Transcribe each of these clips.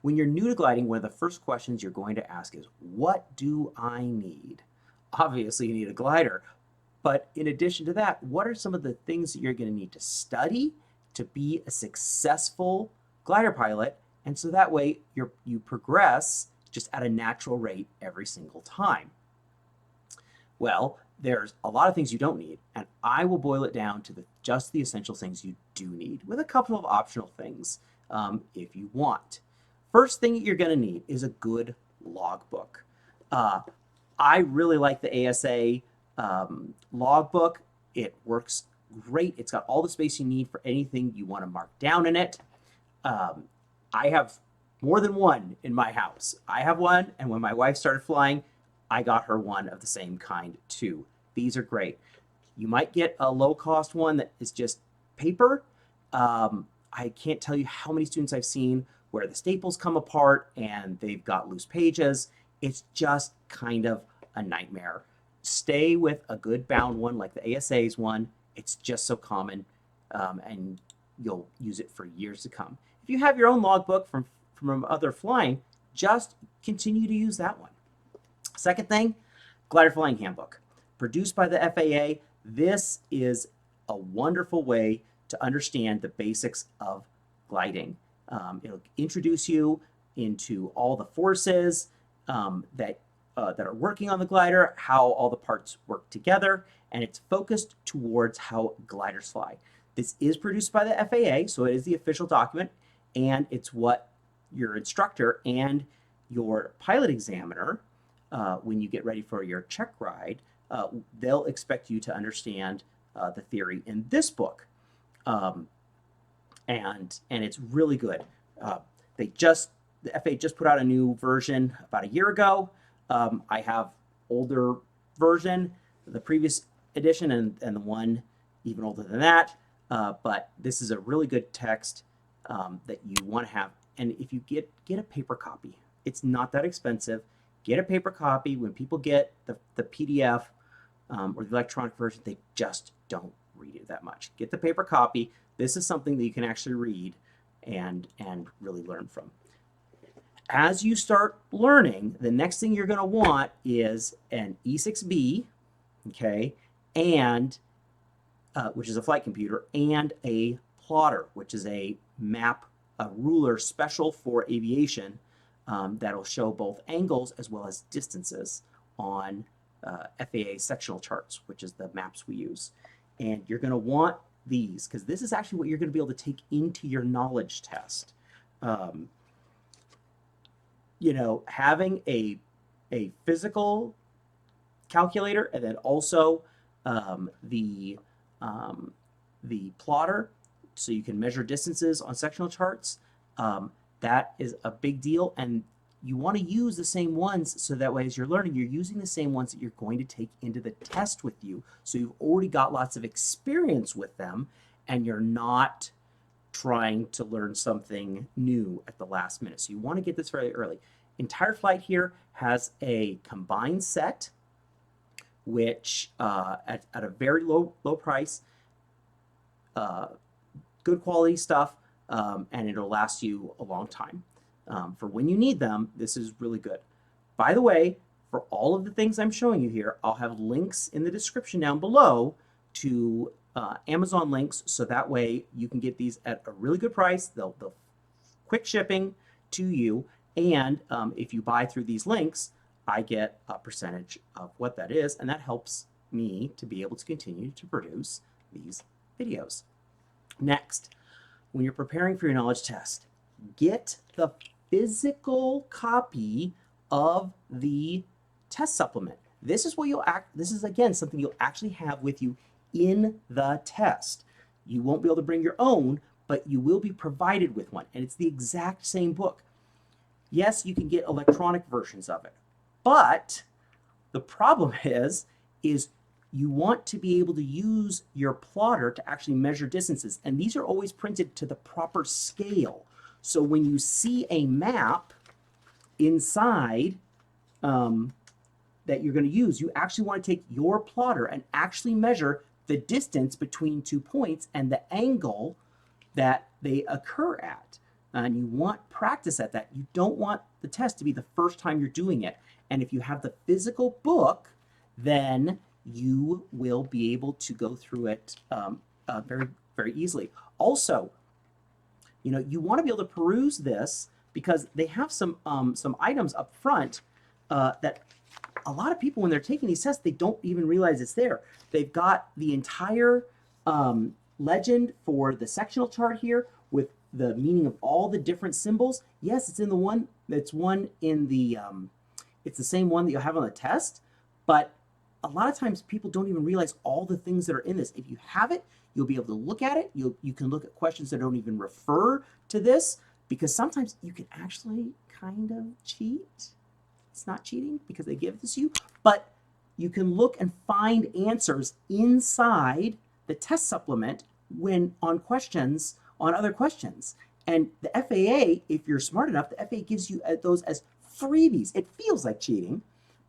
When you're new to gliding, one of the first questions you're going to ask is, what do I need? Obviously, you need a glider. But in addition to that, what are some of the things that you're going to need to study to be a successful glider pilot? And so that way you progress just at a natural rate every single time. Well, there's a lot of things you don't need, and I will boil it down to just the essential things you do need, with a couple of optional things if you want. First thing you're going to need is a good logbook. I really like the ASA logbook. It works great. It's got all the space you need for anything you want to mark down in it. I have more than one in my house. I have one, and when my wife started flying, I got her one of the same kind too. These are great. You might get a low-cost one that is just paper. I can't tell you how many students I've seen where the staples come apart and they've got loose pages. It's just kind of a nightmare. Stay with a good bound one like the ASA's one. It's just so common, and you'll use it for years to come. If you have your own logbook from other flying, just continue to use that one. Second thing, glider flying handbook. Produced by the FAA, this is a wonderful way to understand the basics of gliding. It'll introduce you into all the forces that are working on the glider, how all the parts work together, and it's focused towards how gliders fly. This is produced by the FAA, so it is the official document, and it's what your instructor and your pilot examiner, when you get ready for your check ride, they'll expect you to understand the theory in this book. And it's really good. The FAA just put out a new version about a year ago. I have older version, the previous edition, and the one even older than that. But this is a really good text that you want to have. And if you get a paper copy, it's not that expensive. Get a paper copy. When people get the PDF or the electronic version, they just don't read it that much. Get the paper copy. This is something that you can actually read and really learn from. As you start learning, the next thing you're going to want is an E6B, okay, and which is a flight computer, and a plotter, which is a map, a ruler special for aviation that'll show both angles as well as distances on FAA sectional charts, which is the maps we use. And you're going to want these because this is actually what you're going to be able to take into your knowledge test. You know, having a physical calculator and then also the plotter, so you can measure distances on sectional charts. That is a big deal, and you want to use the same ones so that way as you're learning, you're using the same ones that you're going to take into the test with you. So you've already got lots of experience with them, and you're not trying to learn something new at the last minute. So you want to get this very early. Entire Flight here has a combined set, which at a very low price, good quality stuff, and it'll last you a long time. For when you need them, this is really good. By the way, for all of the things I'm showing you here, I'll have links in the description down below to Amazon links, so that way you can get these at a really good price. They'll quick shipping to you, and if you buy through these links, I get a percentage of what that is, and that helps me to be able to continue to produce these videos. Next, when you're preparing for your knowledge test, get the physical copy of the test supplement. This is what this is again something you'll actually have with you in the test. You won't be able to bring your own, but you will be provided with one, and it's the exact same book. Yes, you can get electronic versions of it, but the problem is you want to be able to use your plotter to actually measure distances, and these are always printed to the proper scale. So when you see a map inside that you're going to use, you actually want to take your plotter and actually measure the distance between 2 points and the angle that they occur at. and you want practice at that. You don't want the test to be the first time you're doing it. And if you have the physical book, then you will be able to go through it very, very easily. Also, you want to be able to peruse this because they have some items up front that a lot of people, when they're taking these tests, they don't even realize it's there. They've got the entire legend for the sectional chart here with the meaning of all the different symbols. Yes, it's in the one that's in the it's the same one that you'll have on the test, but a lot of times people don't even realize all the things that are in this. If you have it, you'll be able to look at it. You can look at questions that don't even refer to this, because sometimes you can actually kind of cheat. It's not cheating because they give this to you, but you can look and find answers inside the test supplement when on other questions. And the FAA, if you're smart enough, the FAA gives you those as freebies. It feels like cheating,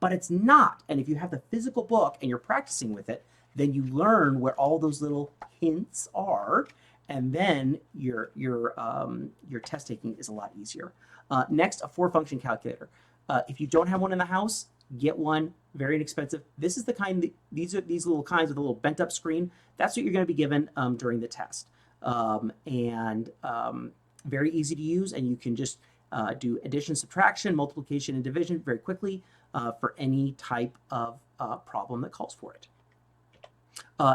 but it's not. And if you have the physical book and you're practicing with it, then you learn where all those little hints are, and then your test taking is a lot easier. Next, a 4-function calculator. If you don't have one in the house, get one. Very inexpensive. This is the kind. These are these little kinds with a little bent up screen. That's what you're going to be given during the test, and very easy to use. And you can just do addition, subtraction, multiplication, and division very quickly for any type of problem that calls for it.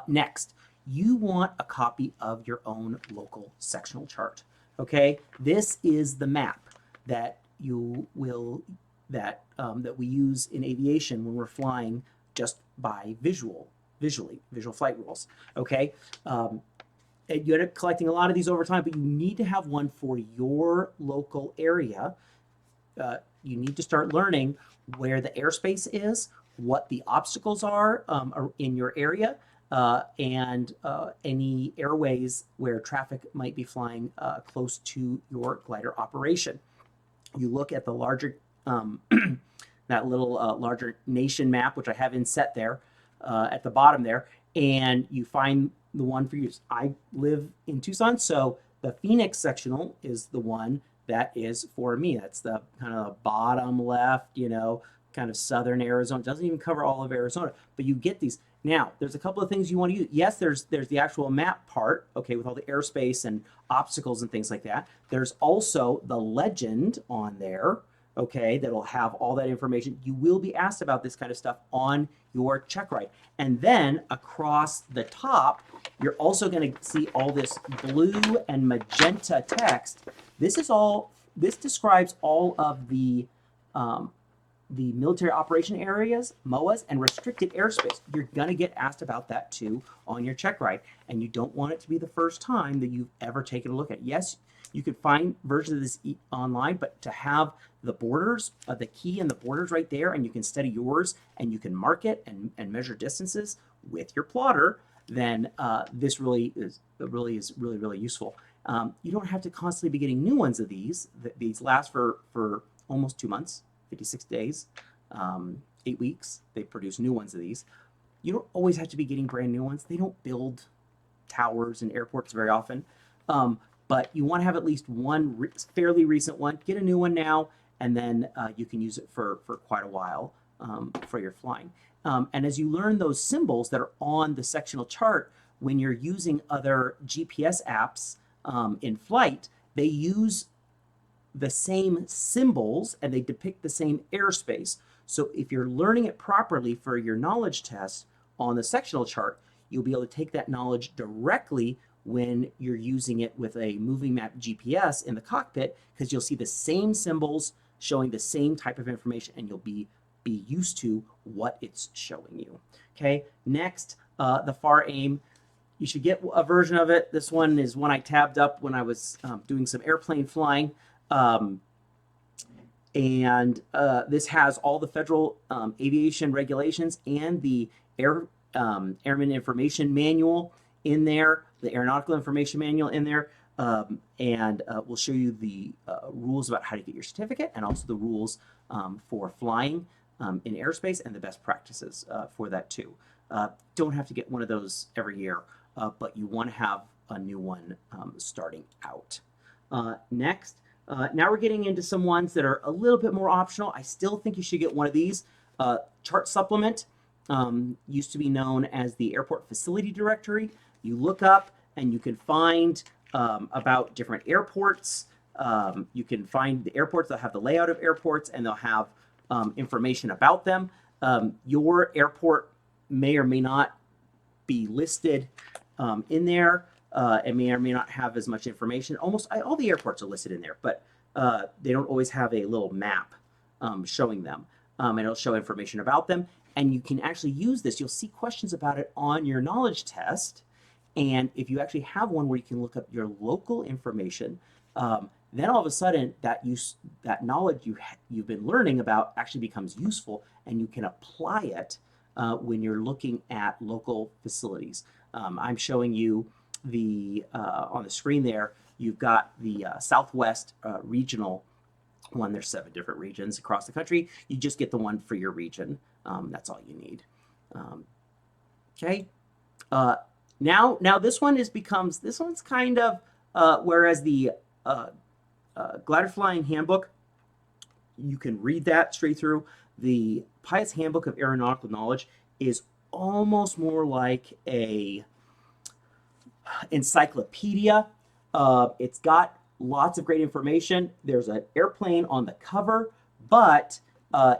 Next, you want a copy of your own local sectional chart. Okay, this is the map that that we use in aviation when we're flying just by visual flight rules. Okay, and you end up collecting a lot of these over time, but you need to have one for your local area. You need to start learning where the airspace is, what the obstacles are in your area, and any airways where traffic might be flying close to your glider operation. You look at the larger, that little larger nation map, which I have inset there at the bottom there, and you find the one for you. I live in Tucson, so the Phoenix sectional is the one that is for me. That's the kind of the bottom left, kind of southern Arizona. It doesn't even cover all of Arizona, but you get these. Now, there's a couple of things you want to use. Yes, there's the actual map part, okay, with all the airspace and obstacles and things like that. There's also the legend on there, okay, that'll have all that information. You will be asked about this kind of stuff on your Checkride. And then across the top, you're also going to see all this blue and magenta text. This describes all of the military operation areas, MOAs, and restricted airspace. You're going to get asked about that too on your Checkride, and you don't want it to be the first time that you've ever taken a look at. Yes, you could find versions of this online, but to have the borders, the key and the borders right there, and you can study yours, and you can mark it and measure distances with your plotter, then this really is really useful. You don't have to constantly be getting new ones of these. These last for almost 2 months. 56 days, 8 weeks. They produce new ones of these. You don't always have to be getting brand new ones. They don't build towers and airports very often, but you want to have at least one fairly recent one. Get a new one now, and then you can use it for quite a while for your flying. And as you learn those symbols that are on the sectional chart, when you're using other GPS apps in flight, they use the same symbols and they depict the same airspace. So if you're learning it properly for your knowledge test on the sectional chart, you'll be able to take that knowledge directly when you're using it with a moving map GPS in the cockpit, because you'll see the same symbols showing the same type of information, and you'll be used to what it's showing you. Okay, next, the FAR aim. You should get a version of it. This one is one I tabbed up when I was doing some airplane flying. This has all the federal aviation regulations and the Airman Information Manual in there, the Aeronautical Information Manual in there, and we'll show you the rules about how to get your certificate, and also the rules for flying in airspace and the best practices for that too. Don't have to get one of those every year, but you want to have a new one starting out. Next, now we're getting into some ones that are a little bit more optional. I still think you should get one of these. Chart supplement used to be known as the airport facility directory. You look up and you can find about different airports. You can find the airports that have the layout of airports, and they'll have information about them. Your airport may or may not be listed in there. It may or may not have as much information. Almost all the airports are listed in there, but they don't always have a little map showing them. And it'll show information about them. And you can actually use this. You'll see questions about it on your knowledge test. And if you actually have one where you can look up your local information, then all of a sudden that knowledge you've been learning about actually becomes useful, and you can apply it when you're looking at local facilities. I'm showing you on the screen there. You've got the Southwest regional one. There's 7 different regions across the country. You just get the one for your region. That's all you need. Okay. Now this one this one's kind of whereas the glider flying handbook, you can read that straight through. The Pilot's Handbook of Aeronautical Knowledge is almost more like a encyclopedia. It's got lots of great information. There's an airplane on the cover, but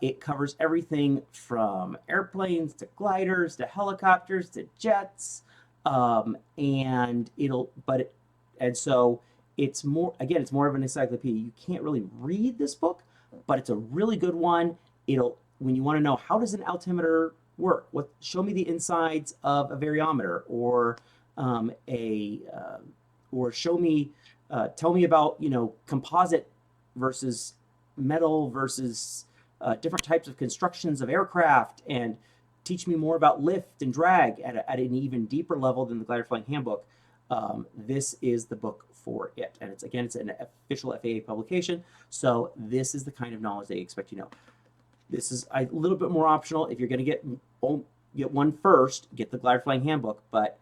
it covers everything from airplanes to gliders to helicopters to jets, and so it's more of an encyclopedia. You can't really read this book, but it's a really good one. When you want to know how does an altimeter work, show me the insides of a variometer, or tell me about composite versus metal versus different types of constructions of aircraft, and teach me more about lift and drag at an even deeper level than the Glider Flying Handbook. This is the book for it, and it's an official FAA publication, so this is the kind of knowledge they expect you to know. This is a little bit more optional. If you're going to get one first, get the Glider Flying Handbook, but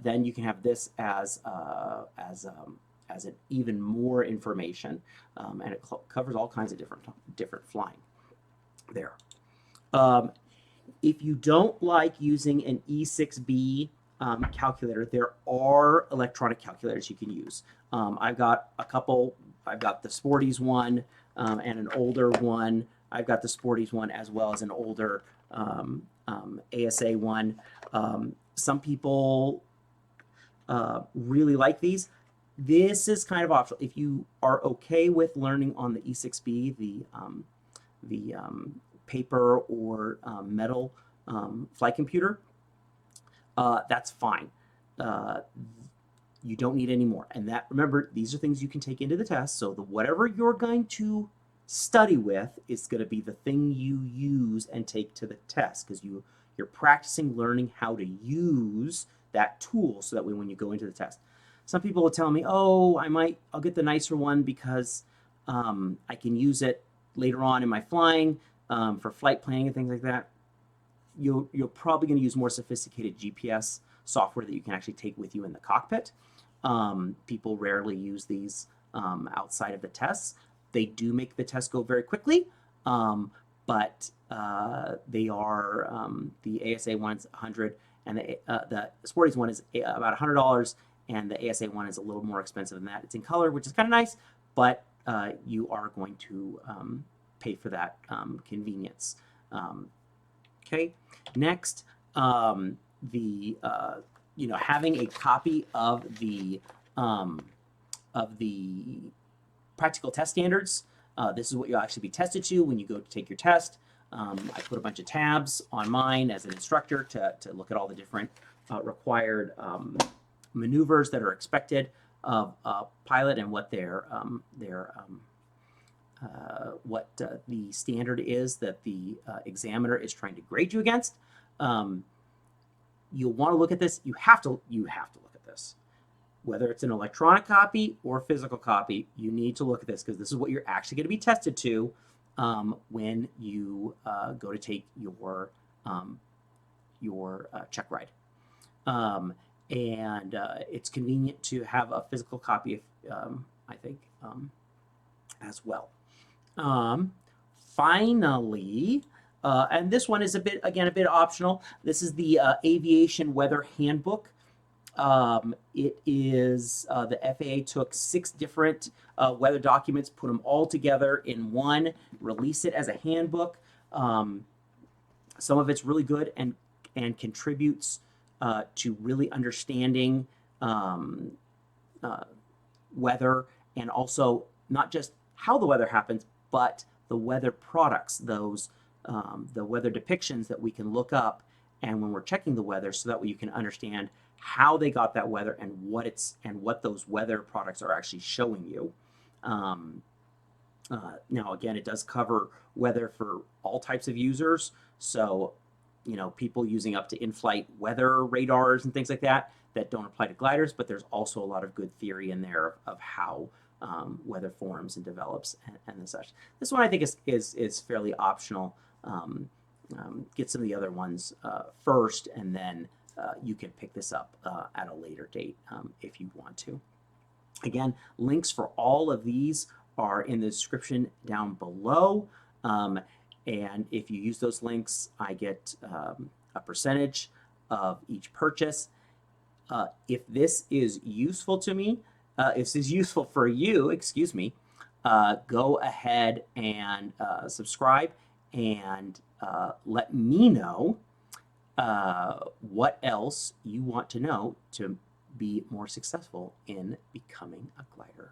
then you can have this as an even more information, and it covers all kinds of different flying there. If you don't like using an E6B calculator, there are electronic calculators you can use. I've got a couple. I've got the Sporties one and an older one. I've got the Sporties one as well as an older ASA one. Some people really like these. This is kind of optional. If you are okay with learning on the E6B, the paper or metal flight computer, that's fine. You don't need any more. And remember, these are things you can take into the test. So whatever you're going to study with is going to be the thing you use and take to the test, because you're practicing learning how to use that tool, so that way when you go into the test. Some people will tell me, oh, I'll get the nicer one because I can use it later on in my flying for flight planning and things like that. You're probably going to use more sophisticated GPS software that you can actually take with you in the cockpit. People rarely use these outside of the tests. They do make the test go very quickly, but they are the ASA one's $100, and the Sporties one is about $100, and the ASA one is a little more expensive than that. It's in color, which is kind of nice, but you are going to pay for that convenience. Okay. Next, having a copy of the practical test standards. This is what you'll actually be tested to when you go to take your test. I put a bunch of tabs on mine as an instructor to look at all the different required maneuvers that are expected of a pilot, and what what the standard is that the examiner is trying to grade you against. You'll want to look at this. You have to look at this. Whether it's an electronic copy or physical copy, you need to look at this, because this is what you're actually going to be tested to when you go to take your check ride. And it's convenient to have a physical copy I think, as well. Finally, and this one is a bit optional. This is the Aviation Weather Handbook. It is the FAA took 6 different weather documents, put them all together in one, release it as a handbook. Some of it's really good and contributes to really understanding weather, and also not just how the weather happens, but the weather products, those the weather depictions that we can look up, and when we're checking the weather, so that way you can understand how they got that weather and what those weather products are actually showing you. Now, again, it does cover weather for all types of users. So, people using up to in-flight weather radars and things like that don't apply to gliders, but there's also a lot of good theory in there of how weather forms and develops and such. This one I think is fairly optional. Get some of the other ones first, and then you can pick this up at a later date if you want to. Again, links for all of these are in the description down below. And if you use those links, I get a percentage of each purchase. If this is useful to me, if this is useful for you, excuse me, go ahead and subscribe, and let me know what else you want to know to be more successful in becoming a glider.